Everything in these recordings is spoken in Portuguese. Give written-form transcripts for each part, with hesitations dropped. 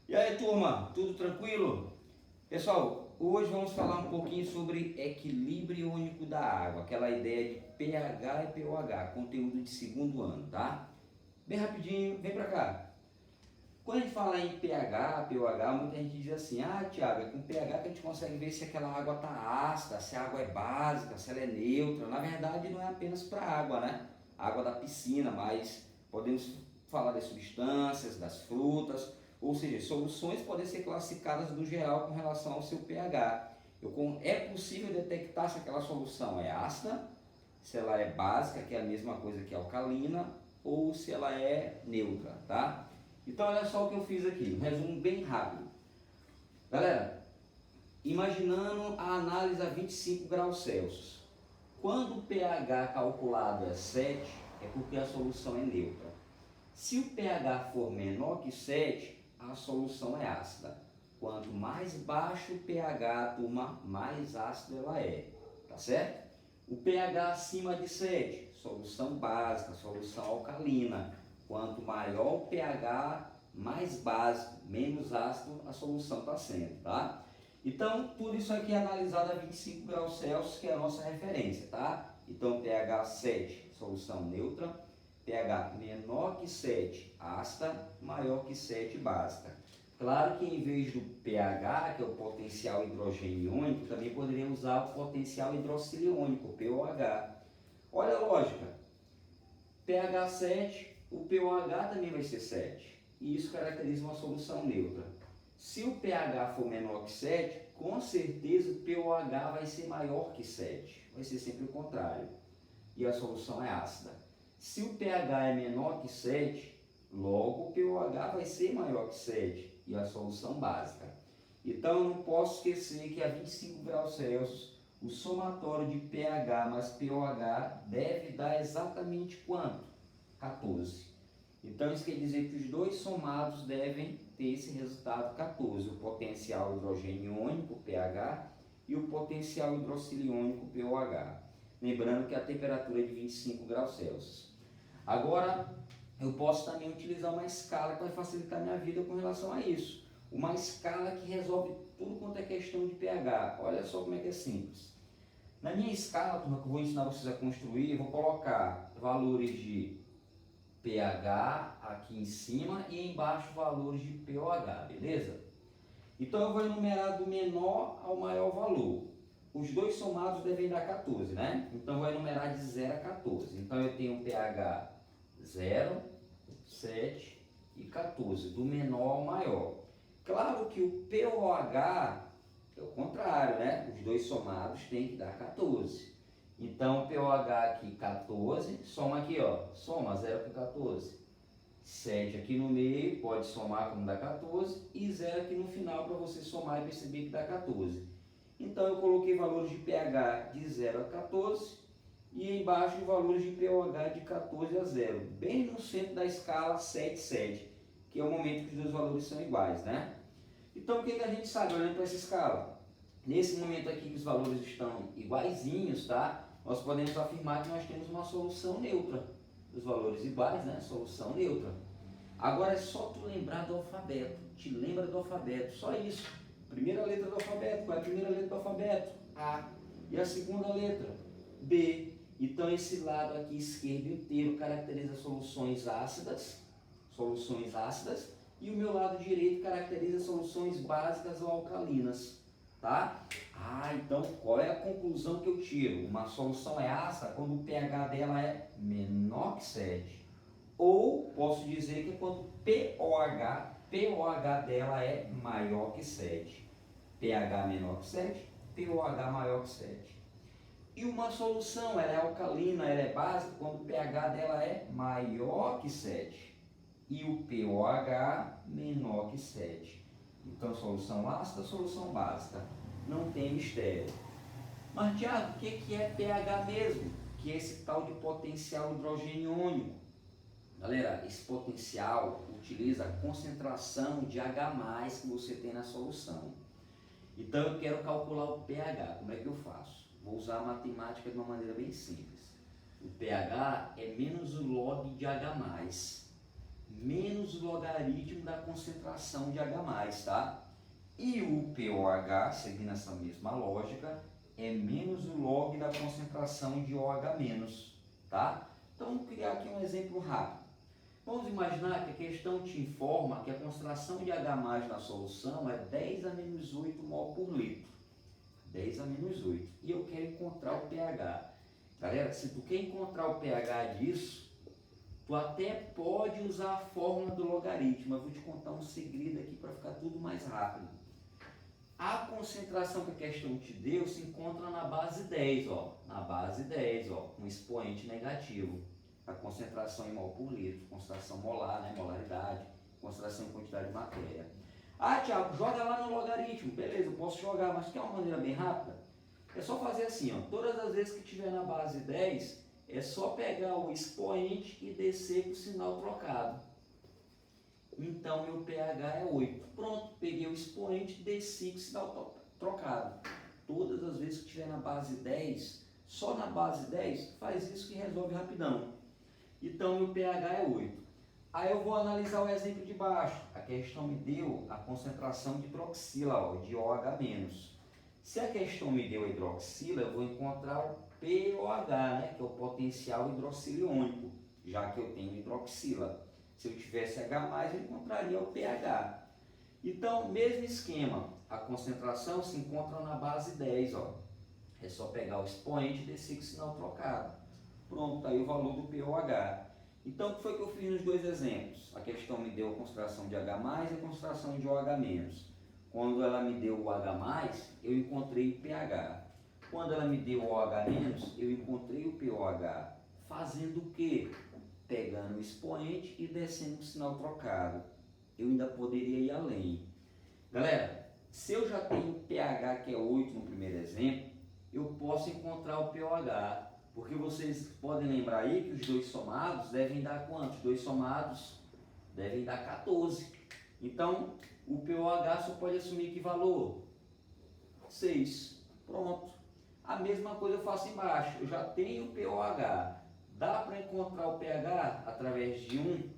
E aí, turma, tudo tranquilo? Pessoal, hoje vamos falar um pouquinho sobre equilíbrio iônico da água, aquela ideia de pH e pOH, conteúdo de segundo ano, tá? Bem rapidinho, vem pra cá. Quando a gente fala em pH, pOH, muita gente diz assim: ah, Thiago, é com pH que a gente consegue ver se aquela água está ácida, se a água é básica, se ela é neutra. Na verdade, não é apenas para água, né? A água da piscina, mas podemos falar das substâncias, das frutas, ou seja, soluções podem ser classificadas no geral com relação ao seu pH. É possível detectar se aquela solução é ácida, se ela é básica, que é a mesma coisa que alcalina, ou se ela é neutra, tá? Então olha só o que eu fiz aqui, um resumo bem rápido. Galera, imaginando a análise a 25 graus Celsius. Quando o pH calculado é 7, é porque a solução é neutra. Se o pH for menor que 7, a solução é ácida. Quanto mais baixo o pH, turma, mais ácida ela é, tá certo? O pH acima de 7, solução básica, solução alcalina. Quanto maior o pH, mais básico, menos ácido a solução está sendo, tá? Então, tudo isso aqui é analisado a 25 graus Celsius, que é a nossa referência, tá? Então, pH 7, solução neutra. pH menor que 7, ácida, maior que 7, básica. Claro que em vez do pH, que é o potencial hidrogênio iônico, também poderia usar o potencial hidroxílio iônico, pOH. Olha a lógica. pH 7, o pOH também vai ser 7. E isso caracteriza uma solução neutra. Se o pH for menor que 7, com certeza o pOH vai ser maior que 7. Vai ser sempre o contrário. E a solução é ácida. Se o pH é menor que 7, logo o pOH vai ser maior que 7 e a solução básica. Então eu não posso esquecer que a 25 graus Celsius, o somatório de pH mais pOH deve dar exatamente quanto? 14. Então isso quer dizer que os dois somados devem ter esse resultado 14, o potencial hidrogênio iônico, pH, e o potencial hidroxílio iônico, pOH. Lembrando que a temperatura é de 25 graus Celsius. Agora, eu posso também utilizar uma escala que vai facilitar a minha vida com relação a isso. Uma escala que resolve tudo quanto é questão de pH. Olha só como é que é simples. Na minha escala, turma, que eu vou ensinar vocês a construir, eu vou colocar valores de pH aqui em cima e embaixo valores de pOH, beleza? Então eu vou enumerar do menor ao maior valor. Os dois somados devem dar 14, né? Então eu vou enumerar de 0 a 14. Então eu tenho pH 0, 7 e 14, do menor ao maior. Claro que o pOH é o contrário, né? Os dois somados têm que dar 14. Então, pOH aqui 14, soma aqui, ó, soma 0 com 14. 7 aqui no meio, pode somar como dá 14, e 0 aqui no final para você somar e perceber que dá 14. Então, eu coloquei valores de pH de 0 a 14 e embaixo valores de pOH de 14 a 0, bem no centro da escala 7, 7, que é o momento que os dois valores são iguais, né? Então, o que a gente sabe olhando para essa escala? Nesse momento aqui que os valores estão iguaizinhos, tá? Nós podemos afirmar que nós temos uma solução neutra. Os valores iguais, né? Solução neutra. Agora é só tu lembrar do alfabeto. Te lembra do alfabeto, só isso. Primeira letra do alfabeto. Qual é a primeira letra do alfabeto? A. E a segunda letra? B. Então esse lado aqui esquerdo inteiro caracteriza soluções ácidas. Soluções ácidas. E o meu lado direito caracteriza soluções básicas ou alcalinas. Tá? Então qual é a conclusão que eu tiro? Uma solução é ácida quando o pH dela é menor que 7. Ou posso dizer que quando o pOH dela é maior que 7. pH menor que 7, pOH maior que 7. E uma solução, ela é alcalina, ela é básica quando o pH dela é maior que 7. E o pOH menor que 7. Então, solução ácida, solução básica. Não tem mistério. Mas, Tiago, o que é pH mesmo? Que é esse tal de potencial hidrogênio iônico. Galera, esse potencial utiliza a concentração de H+, que você tem na solução. Então, eu quero calcular o pH. Como é que eu faço? Vou usar a matemática de uma maneira bem simples. O pH é menos o log de H+. menos o logaritmo da concentração de H+, tá? E o POH, seguindo essa mesma lógica, é menos o log da concentração de OH-, tá? Então, vou criar aqui um exemplo rápido. Vamos imaginar que a questão te informa que a concentração de H+ na solução é 10 a menos 8 mol por litro. 10 a menos 8. E eu quero encontrar o pH. Galera, se tu quer encontrar o pH disso, tu até pode usar a fórmula do logaritmo. Eu vou te contar um segredo aqui para ficar tudo mais rápido. A concentração que a questão te deu se encontra na base 10, ó. Na base 10, ó, com expoente negativo. A concentração em mol por litro, concentração molar, né, molaridade, concentração em quantidade de matéria. Ah, Thiago, joga lá no logaritmo. Beleza, eu posso jogar, mas quer uma maneira bem rápida? É só fazer assim, ó. Todas as vezes que tiver na base 10, é só pegar o expoente e descer com o sinal trocado. Então, meu pH é 8. Pronto, peguei o expoente, desci com o sinal trocado. Todas as vezes que tiver na base 10, só na base 10, faz isso que resolve rapidão. Então, meu pH é 8. Aí eu vou analisar o exemplo de baixo. A questão me deu a concentração de hidroxila, ó, de OH-. Se a questão me deu a hidroxila, eu vou encontrar o POH, né, que é o potencial hidroxiliônico, já que eu tenho hidroxila. Se eu tivesse H+, eu encontraria o pH. Então, mesmo esquema, a concentração se encontra na base 10, ó. É só pegar o expoente e descer com o sinal trocado. Pronto, tá aí o valor do POH. Então, o que foi que eu fiz nos dois exemplos? A questão me deu a concentração de H+, e a concentração de OH-. Quando ela me deu o H+, eu encontrei o pH. Quando ela me deu o OH-, eu encontrei o POH. Fazendo o quê? Pegando o expoente e descendo com o sinal trocado. Eu ainda poderia ir além. Galera, se eu já tenho o pH que é 8 no primeiro exemplo, eu posso encontrar o POH. Porque vocês podem lembrar aí que os dois somados devem dar quanto? Os dois somados devem dar 14. Então, o POH só pode assumir que valor? 6. Pronto. A mesma coisa eu faço embaixo. Eu já tenho o POH. Dá para encontrar o pH através de 1?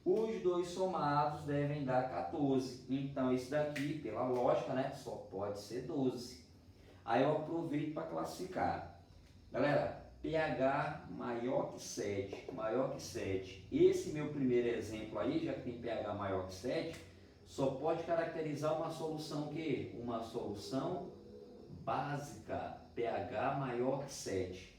Os dois somados devem dar 14. Então, esse daqui, pela lógica, né, só pode ser 12. Aí eu aproveito para classificar. Galera, pH maior que 7, maior que 7. Esse meu primeiro exemplo aí, já que tem pH maior que 7, só pode caracterizar uma solução que? Uma solução básica, pH maior que 7.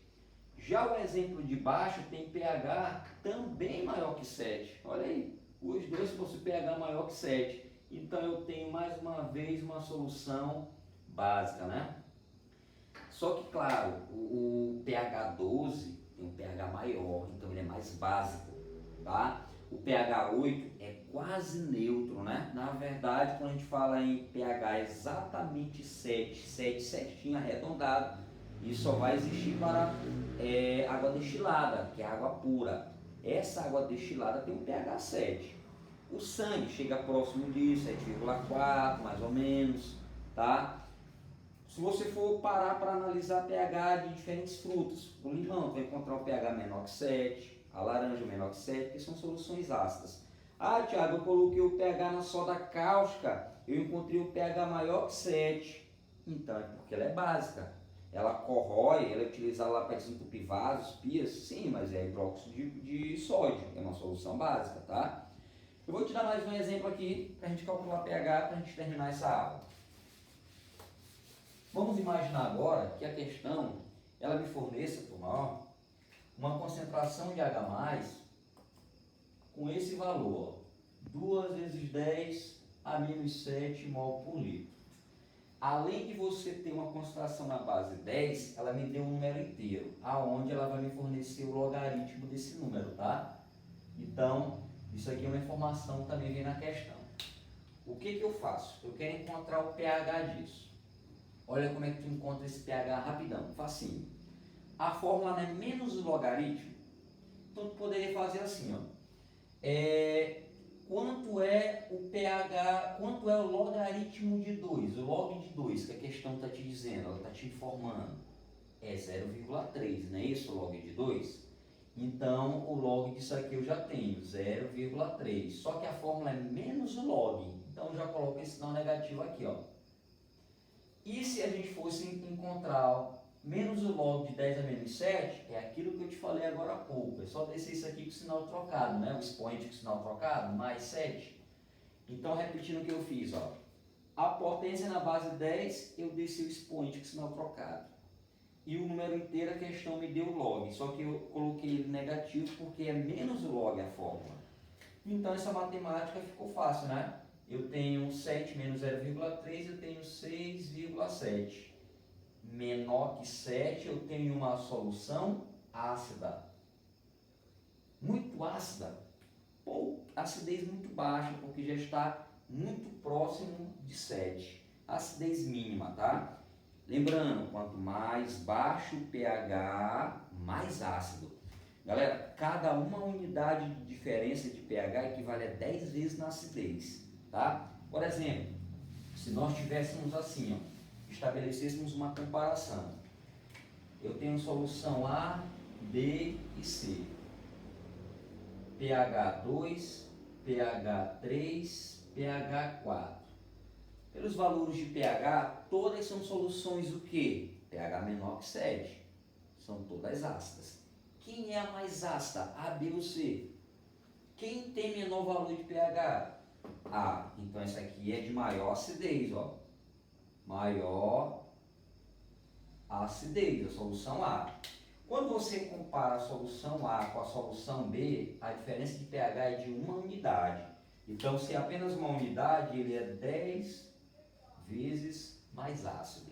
Já o exemplo de baixo tem pH também maior que 7. Olha aí, os dois possuem pH maior que 7. Então eu tenho mais uma vez uma solução básica, né? Só que, claro, o pH 12 tem um pH maior, então ele é mais básico, tá? O pH 8 é quase neutro, né? Na verdade, quando a gente fala em pH exatamente 7, 7 certinho, arredondado, isso só vai existir para água destilada, que é água pura. Essa água destilada tem um pH 7. O sangue chega próximo disso, 7,4 mais ou menos, tá? Se você for parar para analisar pH de diferentes frutas, o limão vai encontrar um pH menor que 7, a laranja menor que 7, que são soluções ácidas. Ah, Thiago, eu coloquei o pH na soda cáustica, eu encontrei o pH maior que 7. Então é porque ela é básica. Ela corrói, ela é utilizada lá para desentupir vasos, pias, sim, mas é hidróxido de sódio, é uma solução básica, tá? Eu vou te dar mais um exemplo aqui para a gente calcular pH, para a gente terminar essa aula. Vamos imaginar agora que a questão, ela me forneça, turma, ó, uma concentração de H+, com esse valor, 2 vezes 10 a menos 7 mol por litro. Além de você ter uma concentração na base 10, ela me deu um número inteiro, aonde ela vai me fornecer o logaritmo desse número, tá? Então, isso aqui é uma informação que também vem na questão. O que eu faço? Eu quero encontrar o pH disso. Olha como é que tu encontra esse pH rapidão, facinho. A fórmula é menos o logaritmo. Então tu poderia fazer assim, ó. Quanto é o pH, quanto é o logaritmo de 2? O log de 2 que a questão está te dizendo, ela está te informando. É 0,3, não é isso o log de 2? Então, o log disso aqui eu já tenho, 0,3. Só que a fórmula é menos o log. Então, eu já coloco esse sinal negativo aqui, ó. E se a gente fosse encontrar menos o log de 10 a menos 7, é aquilo que eu te falei agora há pouco. É só descer isso aqui com o sinal trocado, né? O expoente com o sinal trocado, mais 7. Então, repetindo o que eu fiz, ó. A potência na base 10, eu desci o expoente com o sinal trocado. E o número inteiro, a questão me deu log. Só que eu coloquei ele negativo porque é menos o log a fórmula. Então, essa matemática ficou fácil, né? Eu tenho 7 menos 0,3, eu tenho 6,7. Menor que 7, eu tenho uma solução ácida. Muito ácida. Ou acidez muito baixa, porque já está muito próximo de 7. Acidez mínima, tá? Lembrando, quanto mais baixo o pH, mais ácido. Galera, cada uma unidade de diferença de pH equivale a 10 vezes na acidez, tá? Por exemplo, se nós tivéssemos assim, ó, estabelecêssemos uma comparação. Eu tenho solução A, B e C. pH 2, pH 3, pH 4. Pelos valores de pH, todas são soluções o quê? pH menor que 7. São todas ácidas. Quem é a mais ácida? A, B ou C? Quem tem menor valor de pH? A. Então essa aqui é de maior acidez, ó. Maior acidez, a solução A. Quando você compara a solução A com a solução B, a diferença de pH é de uma unidade. Então, se é apenas uma unidade, ele é 10 vezes mais ácido.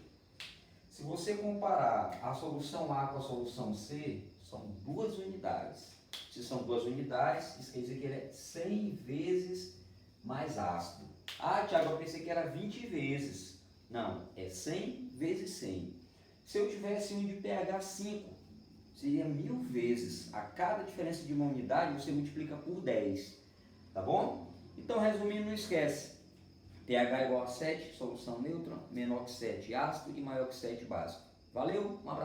Se você comparar a solução A com a solução C, são 2 unidades. Se são 2 unidades, isso quer dizer que ele é 100 vezes mais ácido. Ah, Thiago, eu pensei que era 20 vezes. Não, é 100 vezes 100. Se eu tivesse um de pH 5, seria 1000 vezes. A cada diferença de uma unidade, você multiplica por 10. Tá bom? Então, resumindo, não esquece. pH igual a 7, solução neutra, menor que 7 ácido e maior que 7 básico. Valeu, um abraço.